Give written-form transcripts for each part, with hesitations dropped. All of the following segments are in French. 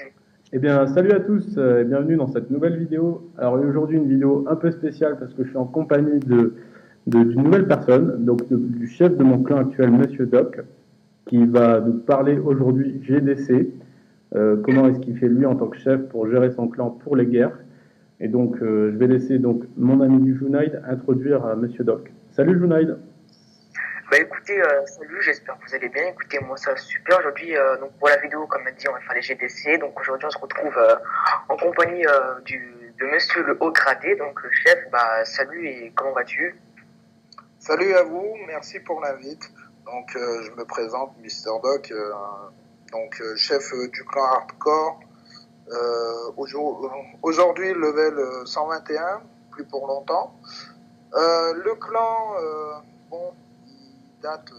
vas-y. Eh bien, salut à tous et bienvenue dans cette nouvelle vidéo. Alors aujourd'hui une vidéo un peu spéciale parce que je suis en compagnie d'une nouvelle personne, donc du chef de mon clan actuel, Monsieur Doc, qui va nous parler aujourd'hui GDC, comment est-ce qu'il fait lui en tant que chef pour gérer son clan pour les guerres. Et donc je vais laisser donc mon ami Junaid introduire Monsieur Doc. Salut Junaid. Bah écoutez, salut, j'espère que vous allez bien. Écoutez, moi ça va super aujourd'hui. Donc pour la vidéo, comme on a dit, on va faire les GDC. Donc aujourd'hui, on se retrouve en compagnie de Monsieur le haut gradé, donc le chef. Bah salut et comment vas-tu? Salut à vous, merci pour l'invite. Donc je me présente, Mister Doc, chef du clan Hardcore. Aujourd'hui level 121, plus pour longtemps. Le clan, bon, il date,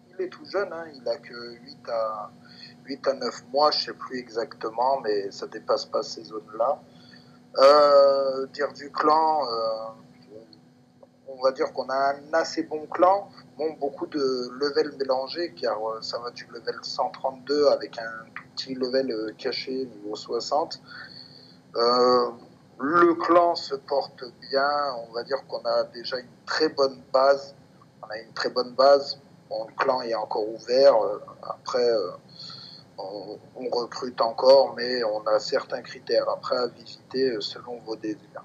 il est tout jeune, hein, il a que 8 à 9 mois, je sais plus exactement, mais ça dépasse pas ces zones-là. Dire du clan, on va dire qu'on a un assez bon clan. Bon, beaucoup de levels mélangés, car ça va du level 132 avec un tout petit level caché niveau 60. Le clan se porte bien, on va dire qu'on a déjà une très bonne base. On a une très bonne base. Bon, le clan est encore ouvert. Après, on recrute encore, mais on a certains critères après à visiter selon vos désirs.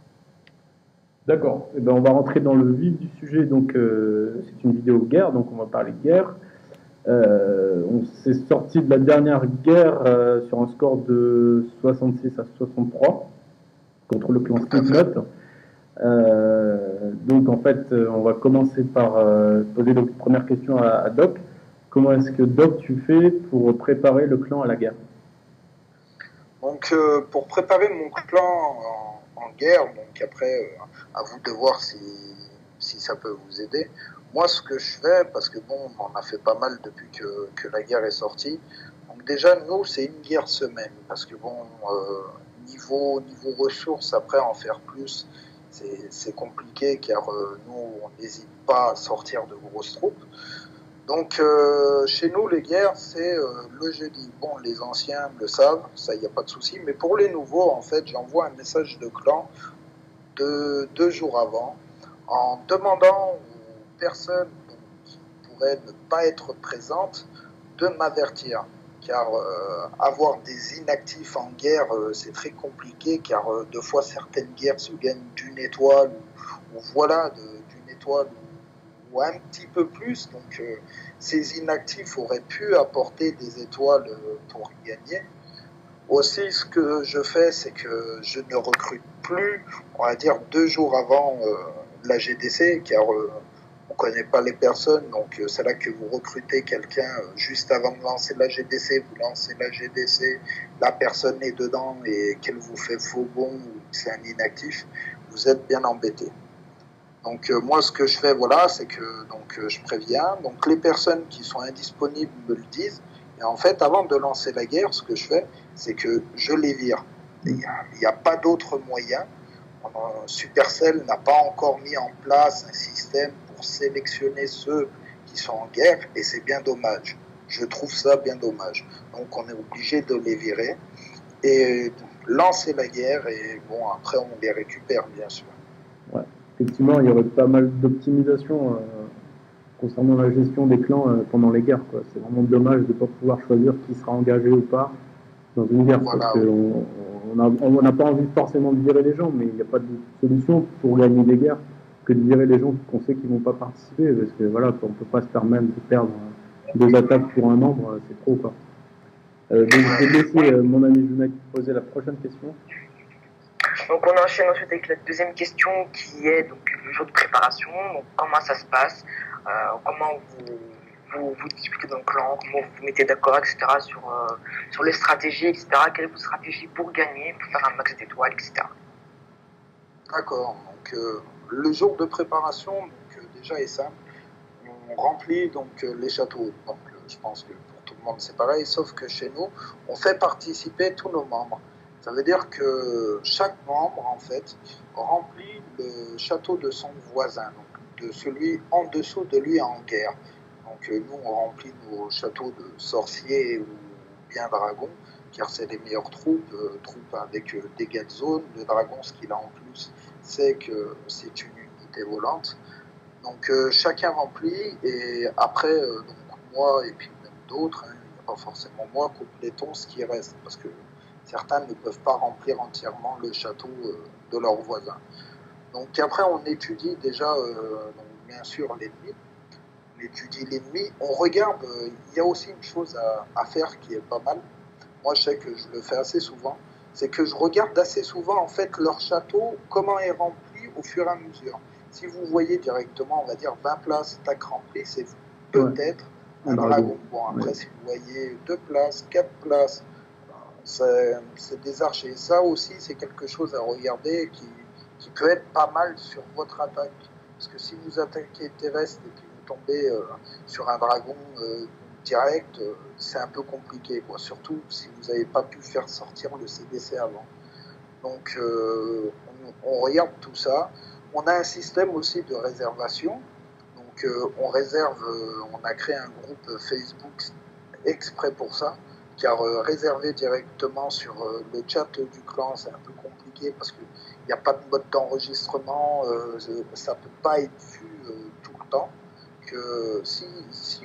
D'accord. Eh ben, on va rentrer dans le vif du sujet. Donc c'est une vidéo guerre, donc on va parler guerre. On s'est sorti de la dernière guerre sur un score de 66 à 63 contre le clan Slipknot. Donc en fait, on va commencer par poser la première question à Doc. Comment est-ce que Doc tu fais pour préparer le clan à la guerre? Donc pour préparer mon clan en guerre, donc après à vous de voir si ça peut vous aider. Moi ce que je fais, parce que bon on en a fait pas mal depuis que la guerre est sortie, donc déjà nous c'est une guerre semaine, parce que bon niveau ressources après en faire plus c'est compliqué, car nous on n'hésite pas à sortir de grosses troupes. Donc chez nous les guerres c'est le jeudi. Bon les anciens le savent, ça y a pas de souci, mais pour les nouveaux en fait j'envoie un message de clan de 2 jours avant en demandant aux personnes qui pourraient ne pas être présentes de m'avertir, car avoir des inactifs en guerre c'est très compliqué, car deux fois certaines guerres se gagnent d'une étoile ou voilà d'une étoile ou un petit peu plus, donc ces inactifs auraient pu apporter des étoiles pour y gagner. Aussi, ce que je fais, c'est que je ne recrute plus, on va dire 2 jours avant la GDC, car on ne connaît pas les personnes, donc c'est là que vous recrutez quelqu'un juste avant de lancer la GDC, vous lancez la GDC, la personne est dedans et qu'elle vous fait faux bon ou c'est un inactif, vous êtes bien embêté. Donc moi ce que je fais voilà, c'est que je préviens, donc les personnes qui sont indisponibles me le disent, et en fait avant de lancer la guerre, ce que je fais, c'est que je les vire. Il n'y a pas d'autre moyen. Supercell n'a pas encore mis en place un système pour sélectionner ceux qui sont en guerre, et c'est bien dommage. Je trouve ça bien dommage. Donc on est obligé de les virer et lancer la guerre, et bon après on les récupère bien sûr. Ouais. Effectivement, il y aurait pas mal d'optimisation concernant la gestion des clans pendant les guerres. C'est vraiment dommage de ne pas pouvoir choisir qui sera engagé ou pas dans une guerre. Voilà, Parce qu'on n'a pas envie forcément de virer les gens, mais il n'y a pas de solution pour gagner des guerres que de virer les gens qu'on sait qu'ils ne vont pas participer. Parce que voilà, on ne peut pas se permettre de perdre 2 attaques pour un membre, c'est trop. Donc je vais laisser mon ami Junaid poser la prochaine question. Donc on enchaîne ensuite avec la deuxième question qui est donc le jour de préparation. Donc comment ça se passe, comment vous discutez dans le clan, comment vous vous mettez d'accord, etc. sur les stratégies, etc. Quelle est votre stratégie pour gagner, pour faire un max d'étoiles, etc. D'accord. Donc le jour de préparation, déjà est simple. On remplit les châteaux. Donc je pense que pour tout le monde c'est pareil, sauf que chez nous, on fait participer tous nos membres. Ça veut dire que chaque membre en fait remplit le château de son voisin, donc de celui en dessous de lui en guerre. Donc nous on remplit nos châteaux de sorciers ou bien dragons, car c'est les meilleures troupes avec dégâts de zone. Le dragon, ce qu'il a en plus, c'est que c'est une unité volante. Donc chacun remplit, et après, donc moi et puis même d'autres, hein, il n'y a pas forcément moi, complétons ce qui reste, parce que certains ne peuvent pas remplir entièrement le château de leurs voisins. Donc après, on étudie déjà, donc, bien sûr, l'ennemi. On étudie l'ennemi, on regarde, il y a aussi une chose à faire qui est pas mal. Moi, je sais que je le fais assez souvent, c'est que je regarde assez souvent, en fait, leur château, comment est rempli au fur et à mesure. Si vous voyez directement, on va dire 20 places, tac, rempli, c'est peut-être un dragon. Bon, après, si vous voyez 2 places, 4 places, c'est des archers. Ça aussi, c'est quelque chose à regarder qui peut être pas mal sur votre attaque. Parce que si vous attaquez terrestre et puis vous tombez sur un dragon direct, c'est un peu compliqué, quoi. Surtout si vous n'avez pas pu faire sortir le CDC avant. Donc on regarde tout ça. On a un système aussi de réservation. Donc on réserve, on a créé un groupe Facebook exprès pour ça, car réserver directement sur le chat du clan, c'est un peu compliqué parce qu'il n'y a pas de mode d'enregistrement, ça ne peut pas être vu tout le temps. Que si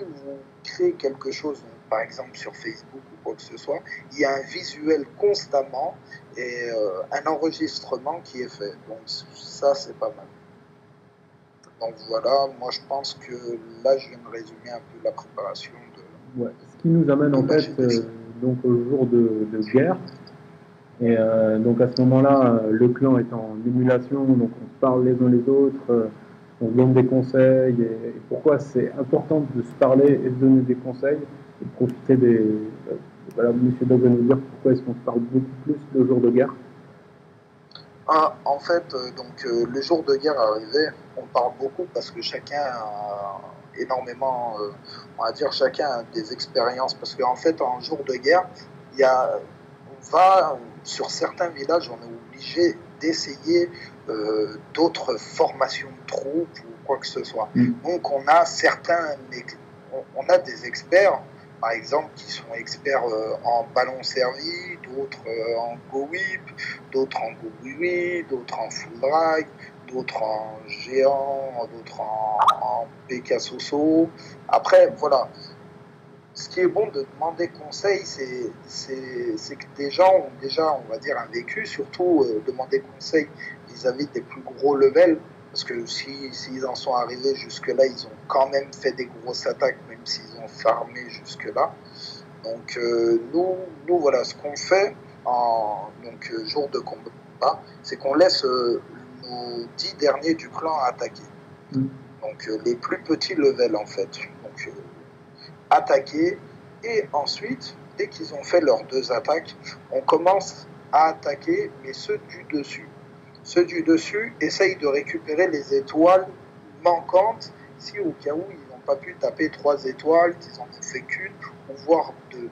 vous créez quelque chose, donc, par exemple sur Facebook ou quoi que ce soit, il y a un visuel constamment et un enregistrement qui est fait. Donc ça, c'est pas mal. Donc voilà, moi je pense que là, je viens de résumer un peu la préparation de... Ouais. Ce qui nous amène en fait donc au jour de guerre. Et donc à ce moment-là, le clan est en émulation, donc on se parle les uns les autres, on se donne des conseils. Et pourquoi c'est important de se parler et de donner des conseils et de profiter des... voilà, Monsieur Dog va nous dire pourquoi est-ce qu'on se parle beaucoup plus le jour de guerre. En fait, donc le jour de guerre arrivé, on parle beaucoup parce que chacun a énormément, on va dire chacun a des expériences. Parce qu'en fait, en jour de guerre, on va sur certains villages, on est obligé d'essayer d'autres formations de troupes ou quoi que ce soit. Donc on a on a des experts, par exemple, qui sont experts en ballon servi, d'autres en go whip, d'autres en go oui, d'autres en full drag, d'autres en géant, d'autres en PK Soso. Après, voilà. Ce qui est bon de demander conseil, c'est que des gens ont déjà, on va dire, un vécu, surtout demander conseil vis-à-vis des plus gros levels, parce que s'ils en sont arrivés jusque-là, ils ont quand même fait des grosses attaques, même s'ils ont farmé jusque-là. Donc nous voilà, ce qu'on fait en jour de combat, c'est qu'on laisse nos 10 derniers du clan attaquer. Donc les plus petits levels en fait. Donc attaquer, et ensuite, dès qu'ils ont fait leurs 2 attaques, on commence à attaquer, mais ceux du dessus. Ceux du dessus essayent de récupérer les étoiles manquantes, si au cas où ils n'ont pas pu taper 3 étoiles, qu'ils en ont fait qu'une, ou voire 2.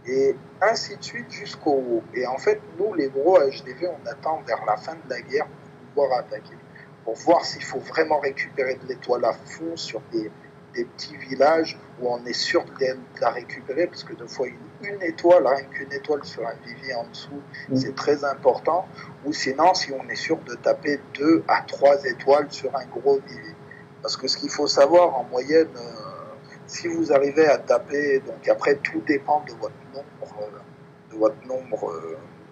Et ainsi de suite jusqu'au haut. Et en fait, nous, les gros HDV, on attend vers la fin de la guerre pour pouvoir attaquer. Pour voir s'il faut vraiment récupérer de l'étoile à fond sur des petits villages où on est sûr de la récupérer, parce que 2 fois une étoile, rien qu'une étoile sur un vivier en dessous, c'est très important. Ou sinon, si on est sûr de taper 2 à 3 étoiles sur un gros vivier. Parce que ce qu'il faut savoir, en moyenne, si vous arrivez à taper, donc après tout dépend de votre nombre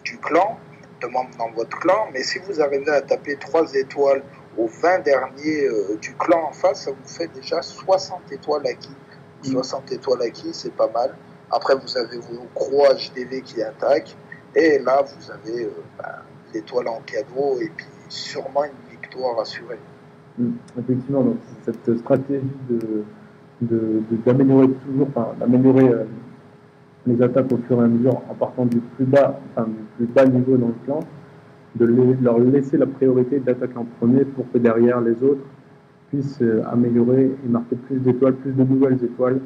du clan, de membres dans votre clan, mais si vous arrivez à taper 3 étoiles aux 20 derniers du clan en face, ça vous fait déjà 60 étoiles acquis. 60 étoiles acquis, c'est pas mal. Après, vous avez vos gros HDV qui attaquent, et là, vous avez l'étoile en cadeau, et puis sûrement une victoire assurée. Effectivement, donc cette stratégie d'améliorer toujours, d'améliorer les attaques au fur et à mesure en partant du plus bas niveau dans le clan, de leur laisser la priorité d'attaquer en premier pour que derrière les autres puissent améliorer et marquer plus d'étoiles, plus de nouvelles étoiles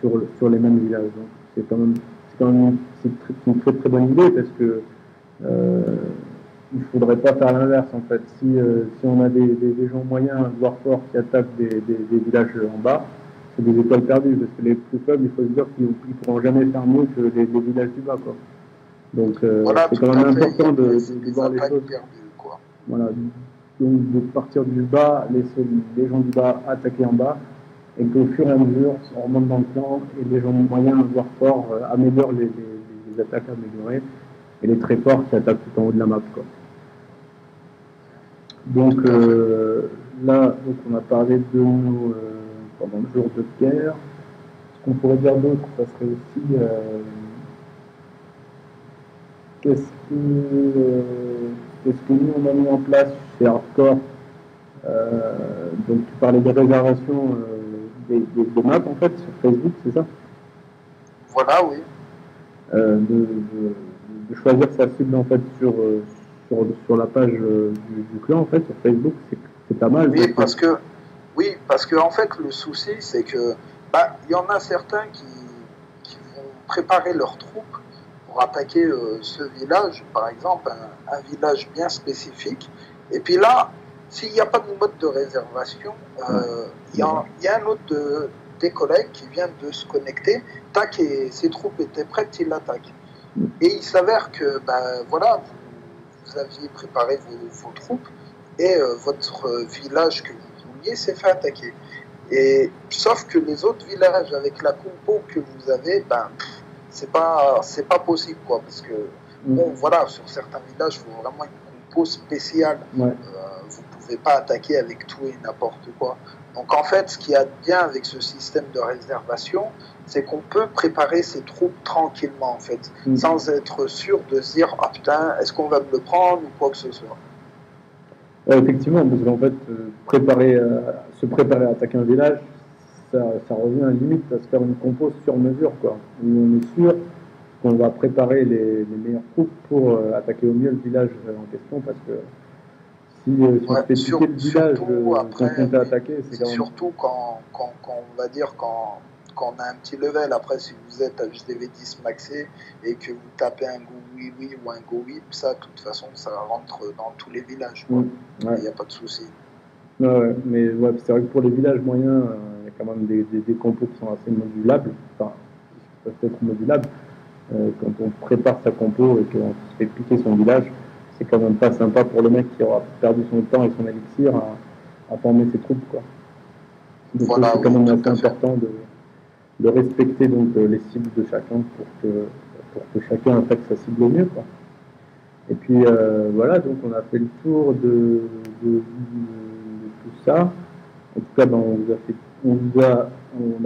sur les mêmes villages. Donc c'est quand même une très très bonne idée, parce que il ne faudrait pas faire l'inverse en fait. Si on a des gens moyens, voire forts, qui attaquent des villages en bas, c'est des étoiles perdues, parce que les plus faibles, il faut se dire qu'ils ne pourront jamais faire mieux que les villages du bas, quoi. Donc, Voilà, c'est quand même important de voir les choses. Perdues, quoi. Voilà, donc de partir du bas, les gens du bas attaquer en bas, et qu'au fur et à mesure, on remonte dans le clan, et les gens moyens, voire forts, améliorent les attaques améliorées, et les très forts qui attaquent tout en haut de la map, quoi. Donc là, donc on a parlé de nous pendant le jour de guerre. Ce qu'on pourrait dire d'autre, ça serait aussi qu'est-ce que nous on a mis en place chez Hardcore. Donc tu parlais des réservations des maps en fait sur Facebook, c'est ça? Voilà, oui. De choisir sa cible en fait sur la page du clan en fait sur Facebook, c'est pas mal. Oui, parce que en fait le souci c'est que y en a certains qui vont préparer leurs troupes pour attaquer ce village, par exemple un village bien spécifique, et puis là s'il n'y a pas de mode de réservation, il y a un autre des collègues qui vient de se connecter, tac, et ses troupes étaient prêtes, il l'attaque. Et il s'avère que voilà, vous aviez préparé vos troupes et votre village que vous vouliez s'est fait attaquer. Et sauf que les autres villages avec la compo que vous avez, c'est pas possible, quoi, parce que bon, voilà, sur certains villages, il faut vraiment une compo spéciale. Ouais. Vous pouvez pas attaquer avec tout et n'importe quoi. Donc en fait, ce qu'il y a de bien avec ce système de réservation, c'est qu'on peut préparer ses troupes tranquillement, en fait, sans être sûr de se dire « Ah putain, est-ce qu'on va me le prendre ?» ou quoi que ce soit. Effectivement, parce qu'en fait, se préparer à attaquer un village, ça revient à limite à se faire une compo sur mesure, quoi. Où on est sûr qu'on va préparer les meilleures troupes pour attaquer au mieux le village en question, parce que si on fait piquer le village quand on fait attaquer, c'est quand même... Surtout quand on va dire quand on a un petit level. Après, si vous êtes à HDV 10 maxé et que vous tapez un go oui ou un go whip, ça, de toute façon, ça rentre dans tous les villages. Il n'y a pas de souci. Ouais, mais ouais, c'est vrai que pour les villages moyens, il y a quand même des compos qui sont assez modulables, enfin, qui peuvent être modulables. Quand on prépare sa compo et qu'on se fait piquer son village, c'est quand même pas sympa pour le mec qui aura perdu son temps et son élixir à former ses troupes, quoi. Donc voilà, c'est quand même assez important de respecter donc les cibles de chacun pour que chacun attaque sa cible au mieux, quoi. Et puis voilà, donc on a fait le tour de tout ça. En tout cas, on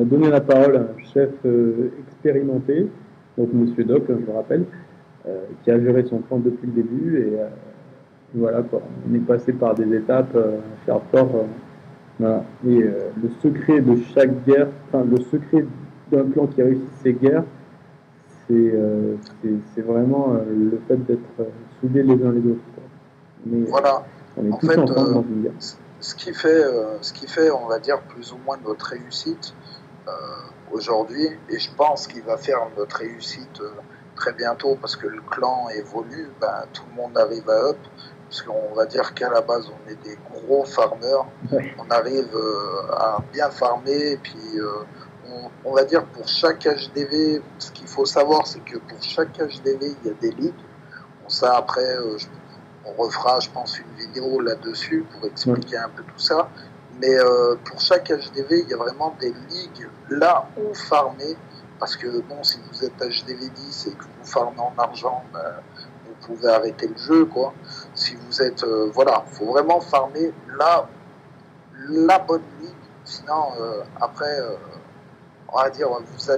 a donné la parole à un chef expérimenté, donc Monsieur Doc, je le rappelle, qui a géré son clan depuis le début, et voilà, quoi. On est passé par des étapes chez Hardcore. Voilà. Et le secret de chaque guerre, enfin le secret d'un clan qui réussit ses guerres, c'est vraiment le fait d'être soudés les uns les autres, quoi. Voilà. On est tous ensemble dans une guerre. Ce qui fait, on va dire, plus ou moins notre réussite aujourd'hui, et je pense qu'il va faire notre réussite très bientôt, parce que le clan évolue, tout le monde arrive à up, parce qu'on va dire qu'à la base on est des gros farmers, on arrive à bien farmer, et puis on va dire pour chaque HDV, ce qu'il faut savoir c'est que pour chaque HDV il y a des ligues, ça après on refera je pense une vidéo là-dessus pour expliquer un peu tout ça, mais pour chaque HDV il y a vraiment des ligues là où farmer, parce que bon, si vous êtes HDV 10 et que vous farmez en argent, vous pouvez arrêter le jeu, quoi. Si vous êtes voilà, faut vraiment farmer là la bonne ligue, sinon après on va dire vous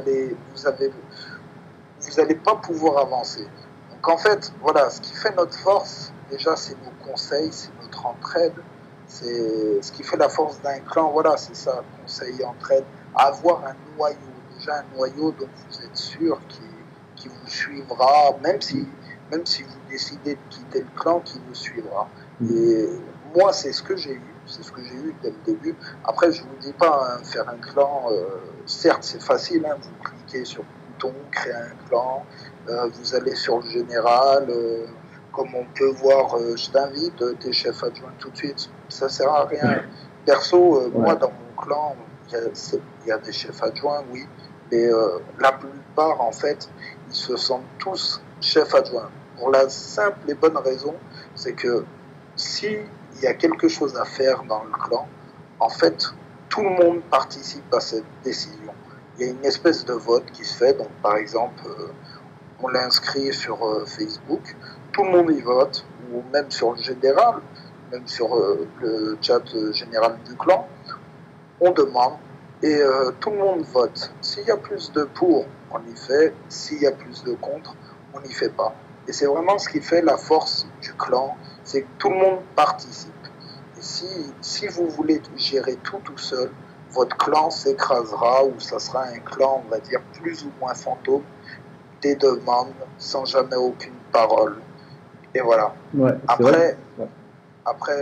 allez pas pouvoir avancer. Donc en fait, voilà, ce qui fait notre force, déjà c'est nos conseils, c'est notre entraide, c'est ce qui fait la force d'un clan, voilà, c'est ça, conseil et entraide, avoir un noyau, déjà un noyau dont vous êtes sûr qui vous suivra, même si vous décidez de quitter le clan, qui vous suivra. Et moi c'est ce que j'ai eu, dès le début. Après je vous dis pas, hein, faire un clan, certes c'est facile, hein, vous cliquez sur le bouton, créer un clan, vous allez sur le général, comme on peut voir, je t'invite, t'es chef adjoint tout de suite, ça sert à rien. Perso, moi dans mon clan, il il y a des chefs adjoints, oui, mais la plupart, en fait, ils se sentent tous chefs adjoints. Pour la simple et bonne raison, c'est que s'il y a quelque chose à faire dans le clan, en fait, tout le monde participe à cette décision. Il y a une espèce de vote qui se fait, donc par exemple, on l'inscrit sur Facebook, tout le monde y vote, ou même sur le général, même sur le chat général du clan, on demande et tout le monde vote. S'il y a plus de pour, on y fait. S'il y a plus de contre, on n'y fait pas. Et c'est vraiment ce qui fait la force du clan, c'est que tout le monde participe. Et si vous voulez gérer tout seul, votre clan s'écrasera ou ça sera un clan, on va dire, plus ou moins fantôme, des demandes sans jamais aucune parole. Et voilà. Ouais, après, ouais. après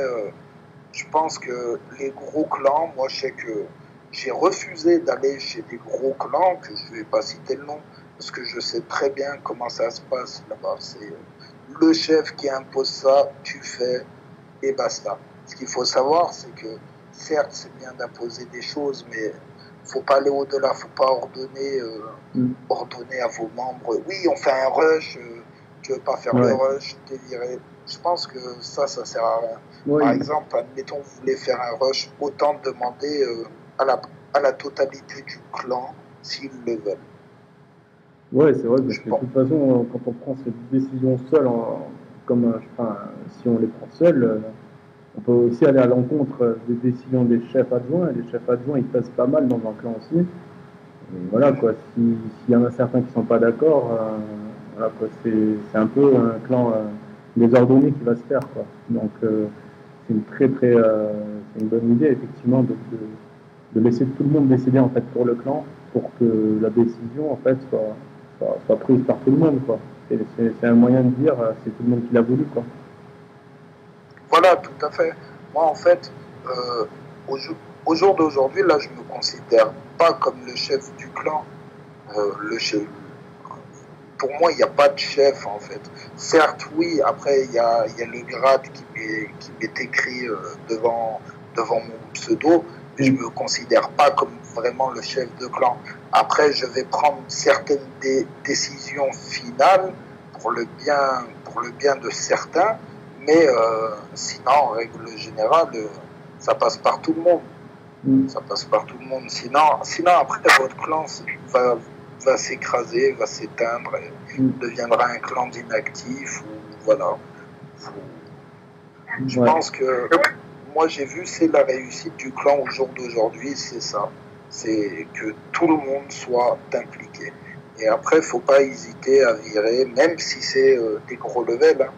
je pense que les gros clans, moi je sais que j'ai refusé d'aller chez des gros clans, que je ne vais pas citer le nom, parce que je sais très bien comment ça se passe là-bas. C'est le chef qui impose ça, tu fais, et basta. Ce qu'il faut savoir, c'est que certes, c'est bien d'imposer des choses, mais il ne faut pas aller au-delà, il ne faut pas ordonner à vos membres, oui, on fait un rush, tu ne veux pas faire le rush, t'es viré. Je pense que ça sert à rien. Ouais. Par exemple, admettons, vous voulez faire un rush, autant demander à la totalité du clan s'ils le veulent. Ouais, c'est vrai, parce que de toute façon, quand on prend cette décision seul, si on les prend seuls, on peut aussi aller à l'encontre des décisions des chefs adjoints. Et les chefs adjoints, ils pèsent pas mal dans un clan aussi. Et voilà, quoi, s'il y en a certains qui ne sont pas d'accord, voilà, quoi, c'est un peu un clan désordonné qui va se faire, quoi. Donc, c'est une bonne idée, effectivement, de laisser tout le monde décider, en fait, pour le clan, pour que la décision, en fait, soit prise par tout le monde, quoi. C'est un moyen de dire, c'est tout le monde qui l'a voulu, quoi. Voilà, tout à fait. Moi, en fait, au jour d'aujourd'hui, là, je me considère pas comme le chef du clan. Pour moi, il n'y a pas de chef, en fait. Certes, oui, après, il y a le grade qui m'est écrit devant mon pseudo, mais je ne me considère pas comme vraiment le chef de clan. Après, je vais prendre certaines décisions finales pour le bien de certains, mais sinon, en règle générale, ça passe par tout le monde. Ça passe par tout le monde. Sinon après, votre clan va s'écraser, va s'éteindre, et deviendra un clan d'inactifs. Voilà. Je pense que moi, j'ai vu, c'est la réussite du clan au jour d'aujourd'hui, c'est ça. C'est que tout le monde soit impliqué. Et après, il ne faut pas hésiter à virer, même si c'est des gros levels.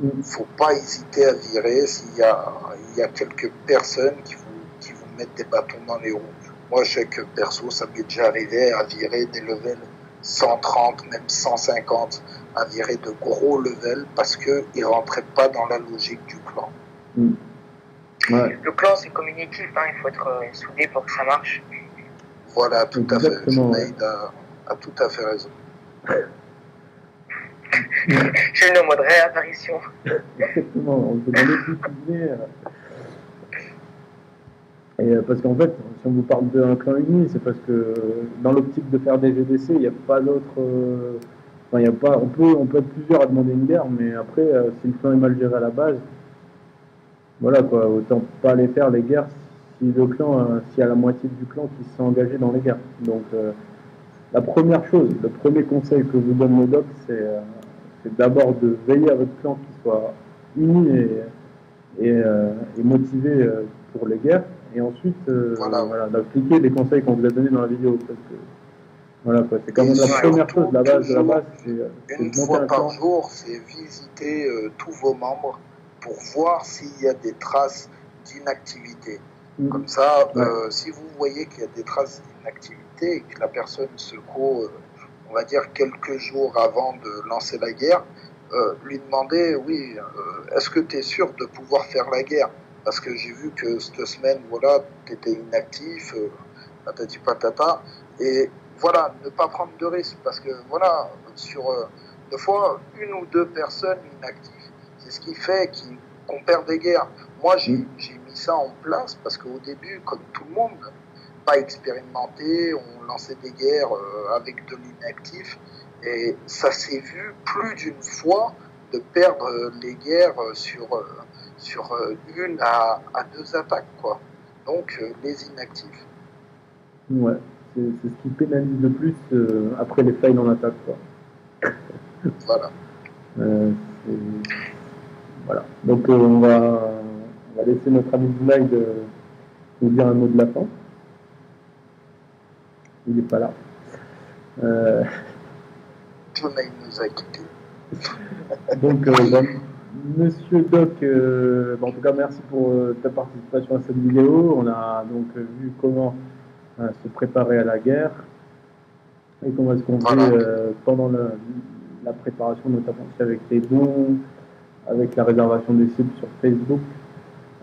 Il ne faut pas hésiter à virer s'il y a quelques personnes qui vous mettent des bâtons dans les roues. Moi, je sais que perso, ça m'est déjà arrivé à virer des levels 130, même 150, à virer de gros levels parce qu'ils ne rentraient pas dans la logique du clan. Ouais. Le clan, c'est comme une équipe, hein, il faut être soudé pour que ça marche. Voilà, tout à fait. Junaid a tout à fait raison. J'ai une mode réapparition. Exactement, on peut demander plus cuisiner. Et parce qu'en fait, si on vous parle d'un clan uni, c'est parce que dans l'optique de faire des GDC, il n'y a pas d'autre. Enfin, il y a pas. On peut être plusieurs à demander une guerre, mais après, si le clan est mal géré à la base, voilà quoi, autant pas aller faire les guerres si le clan, s'il y a la moitié du clan qui se sont engagés dans les guerres. Donc, la première chose, le premier conseil que vous donne le doc, c'est d'abord de veiller à votre clan qui soit uni et motivé pour les guerres. Et ensuite, voilà, d'appliquer les conseils qu'on vous a donnés dans la vidéo. Parce que, voilà, quoi, c'est quand même la première chose, la base de la base. Une fois par jour, c'est visiter tous vos membres pour voir s'il y a des traces d'inactivité. Comme ça, si vous voyez qu'il y a des traces d'inactivité et que la personne se court, on va dire quelques jours avant de lancer la guerre, lui demander, oui, est-ce que tu es sûr de pouvoir faire la guerre ? Parce que j'ai vu que cette semaine, voilà, tu étais inactif, patati patata. Et voilà, ne pas prendre de risques. Parce que voilà, sur des fois, une ou deux personnes inactives, c'est ce qui fait qu'on perd des guerres. Moi, j'ai mis ça en place parce qu'au début, comme tout le monde, pas expérimentés, on lançait des guerres avec de l'inactif. Et ça s'est vu plus d'une fois de perdre les guerres sur une à deux attaques, quoi. Donc les inactifs. Ouais, c'est ce qui pénalise le plus après les fails en attaque, quoi. Voilà. Euh, voilà. Donc on va laisser notre ami Zunaïd nous dire un mot de la fin. Il n'est pas là. Zunaïd nous a quittés. Donc, Monsieur Doc, en tout cas, merci pour ta participation à cette vidéo. On a donc vu comment se préparer à la guerre et comment est-ce qu'on fait pendant la préparation, notamment aussi avec les dons, avec la réservation des cibles sur Facebook,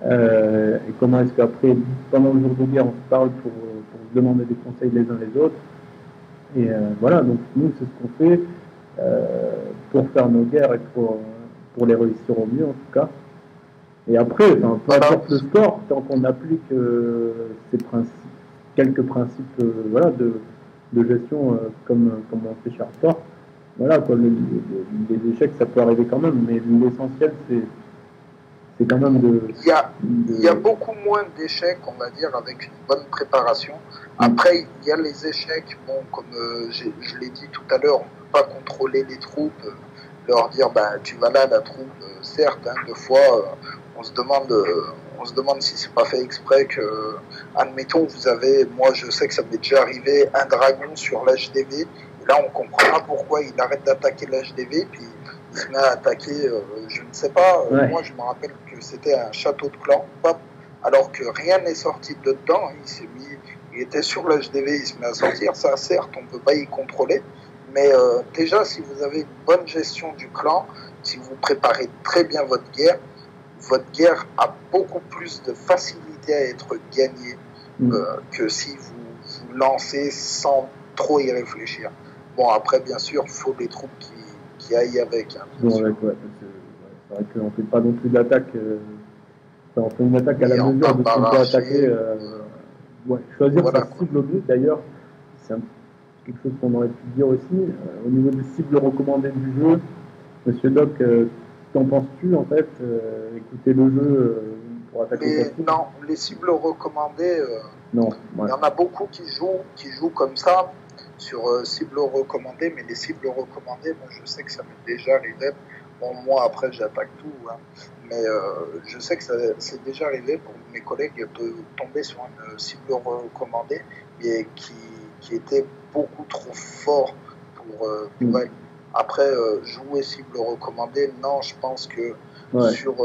et comment est-ce qu'après, pendant le jour de guerre, on se parle pour se demander des conseils les uns les autres. Et voilà, donc nous, c'est ce qu'on fait pour faire nos guerres et pour les réussir au mieux, en tout cas. Et après, peu importe le sport, tant qu'on applique ces principes, quelques principes voilà, de gestion comme on fait chez Sport, voilà, quoi, les échecs, ça peut arriver quand même, mais l'essentiel, c'est quand même Il y a beaucoup moins d'échecs, on va dire, avec une bonne préparation. Après, il y a les échecs, bon, comme je l'ai dit tout à l'heure, on ne peut pas contrôler les troupes, leur dire, tu vas là, la troupe, certes, hein, deux fois, on se demande si c'est pas fait exprès que, admettons, vous avez, moi je sais que ça m'est déjà arrivé, un dragon sur l'HDV, et là on comprend pas pourquoi il arrête d'attaquer l'HDV, puis il se met à attaquer, je ne sais pas, moi je me rappelle que c'était un château de clan, alors que rien n'est sorti de dedans, il était sur l'HDV, il se met à sortir, ça certes on ne peut pas y contrôler, mais déjà si vous avez une bonne gestion du clan, si vous préparez très bien votre guerre a beaucoup plus de facilité à être gagnée que si vous lancez sans trop y réfléchir. Bon, après, bien sûr, il faut des troupes qui aillent avec. Hein, ouais, c'est vrai qu'on ne fait pas non plus d'attaque. On fait une attaque à la mesure de ce qu'on peut attaquer. Choisir sa cible au mieux, d'ailleurs, c'est quelque chose qu'on aurait pu dire aussi. Au niveau des cibles recommandées du jeu, Monsieur Doc, qu'en penses-tu en fait écouter le jeu pour attaquer sa cible? Non, les cibles recommandées, non, il y en a beaucoup qui jouent comme ça sur cibles recommandées, mais les cibles recommandées, moi je sais que ça m'est déjà arrivé. Bon, moi après j'attaque tout, hein, mais je sais que c'est déjà arrivé pour mes collègues de tomber sur une cible recommandée et qui était beaucoup trop fort pour elle. Après, jouer cible recommandée, non, je pense que sur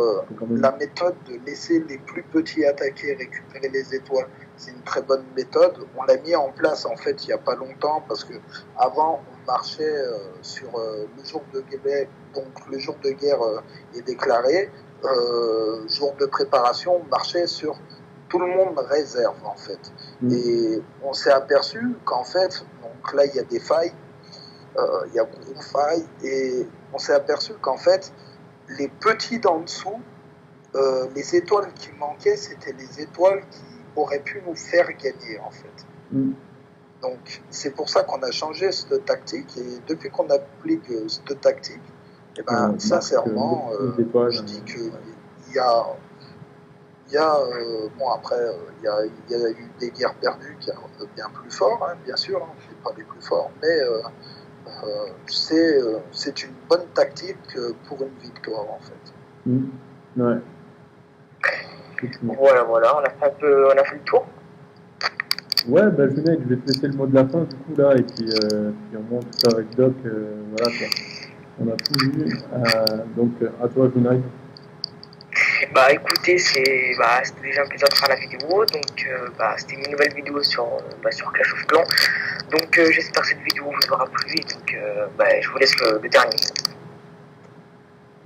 la méthode de laisser les plus petits attaquer et récupérer les étoiles, c'est une très bonne méthode. On l'a mis en place en fait il n'y a pas longtemps parce que avant on marchait sur le jour de guerre, donc le jour de guerre est déclaré, jour de préparation, on marchait sur tout le monde réserve en fait. Et on s'est aperçu qu'en fait, donc là il y a des failles, il y a beaucoup de failles et on s'est aperçu qu'en fait les petits d'en dessous, les étoiles qui manquaient, c'était les étoiles qui auraient pu nous faire gagner en fait. Donc c'est pour ça qu'on a changé cette tactique et depuis qu'on applique cette tactique, et sincèrement, je dis qu'il y a bon après il y a eu des guerres perdues qui sont bien plus forts, hein, bien sûr, hein, je ne suis pas les plus forts, mais c'est une bonne tactique pour une victoire en fait. Ouais. Voilà, on a fait le tour. Ouais, Junaid, je vais te laisser le mot de la fin du coup là, et puis on monte ça avec Doc, voilà quoi. On a tout vu, donc à toi Junaid. Écoutez, c'était déjà un plaisir de faire la vidéo, donc c'était une nouvelle vidéo sur Clash of Clans, donc j'espère que cette vidéo vous aura plu, donc je vous laisse le dernier.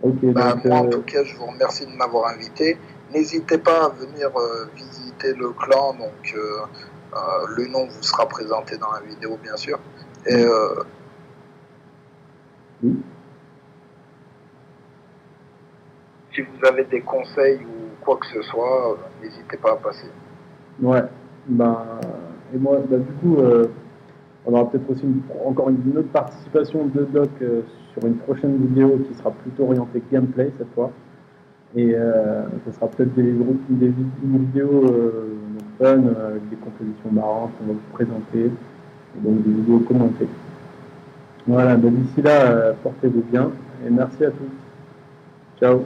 Moi en tout cas je vous remercie de m'avoir invité, n'hésitez pas à venir visiter le clan, donc le nom vous sera présenté dans la vidéo bien sûr, et si vous avez des conseils ou quoi que ce soit, n'hésitez pas à passer. Ouais, Et moi, bah, du coup, on aura peut-être aussi encore une autre participation de Doc sur une prochaine vidéo qui sera plutôt orientée gameplay cette fois. Et ce sera peut-être une vidéo donc fun avec des compositions marrantes qu'on va vous présenter, et donc des vidéos commentées. Voilà, bah, d'ici là, portez-vous bien et merci à tous. Ciao.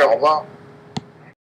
Au revoir.